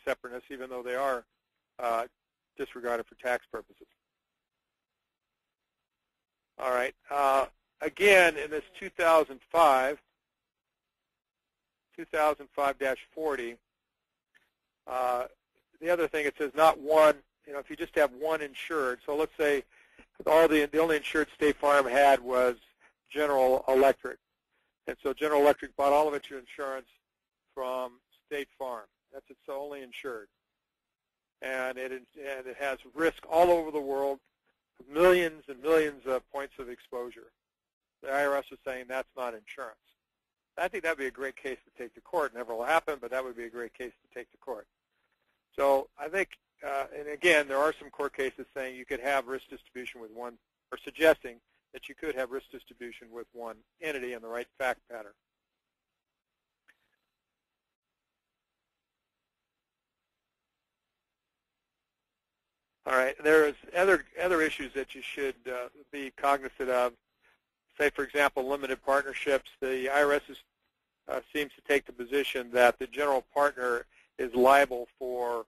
separateness, even though they are disregarded for tax purposes. All right. Again, in this 2005-40, the other thing, it says not one, if you just have one insured, so let's say the only insured State Farm had was General Electric. And so General Electric bought all of its insurance from State Farm. That's its only insured. And it has risk all over the world, millions and millions of points of exposure. The IRS is saying that's not insurance. I think that would be a great case to take to court. Never will happen, but that would be a great case to take to court. So I think, and again, there are some court cases saying you could have risk distribution with one, or suggesting that you could have risk distribution with one entity in the right fact pattern. All right, there's other issues that you should be cognizant of. Say, for example, limited partnerships. The IRS seems to take the position that the general partner is liable for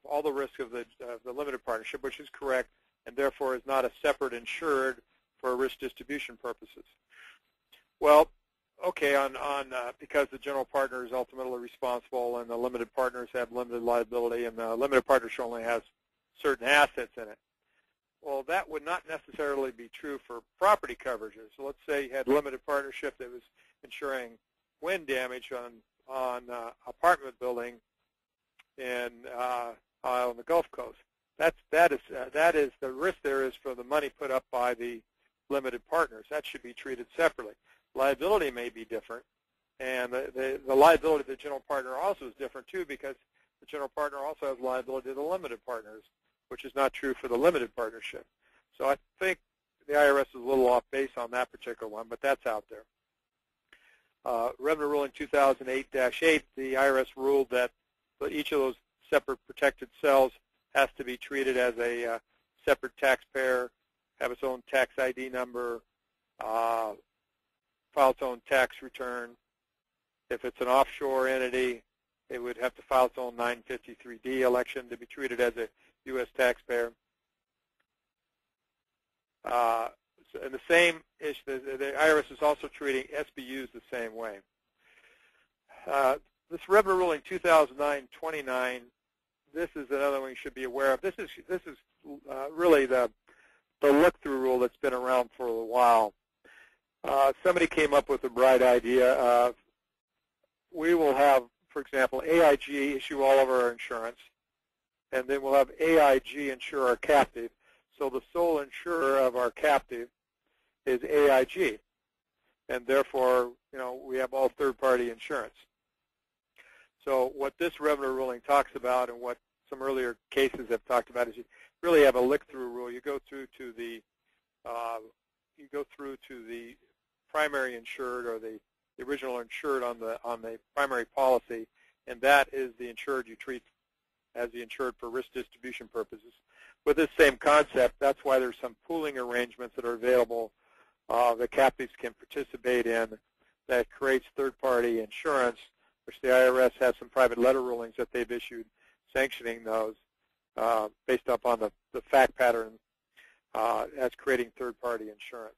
all the risk of the limited partnership, which is correct, and therefore is not a separate insured for risk distribution purposes. Well, okay, because the general partner is ultimately responsible and the limited partners have limited liability and the limited partnership only has certain assets in it. Well, that would not necessarily be true for property coverages. So let's say you had a limited partnership that was insuring wind damage on apartment building on the Gulf Coast. That is the risk there is for the money put up by the limited partners. That should be treated separately. Liability may be different, and the liability of the general partner also is different too, because the general partner also has liability to the limited partners, which is not true for the limited partnership. So I think the IRS is a little off base on that particular one, but that's out there. Revenue Ruling 2008-8, the IRS ruled that each of those separate protected cells has to be treated as a separate taxpayer, have its own tax ID number, file its own tax return. If it's an offshore entity, it would have to file its own 953D election to be treated as a U.S. taxpayer. And the same issue, the IRS is also treating SBUs the same way. This Revenue Ruling 2009-29, this is another one you should be aware of. This is really the look-through rule that's been around for a while. Somebody came up with a bright idea of, we will have, for example, AIG issue all of our insurance, and then we'll have AIG insure our captive. So the sole insurer of our captive is AIG, and therefore, we have all third-party insurance. So what this revenue ruling talks about, and what some earlier cases have talked about, is you really have a look-through rule. You go through to the primary insured, or the original insured on the primary policy, and that is the insured you treat as the insured for risk distribution purposes. With this same concept, that's why there's some pooling arrangements that are available that captives can participate in that creates third-party insurance, which the IRS has some private letter rulings that they've issued sanctioning those based upon the fact pattern as creating third-party insurance.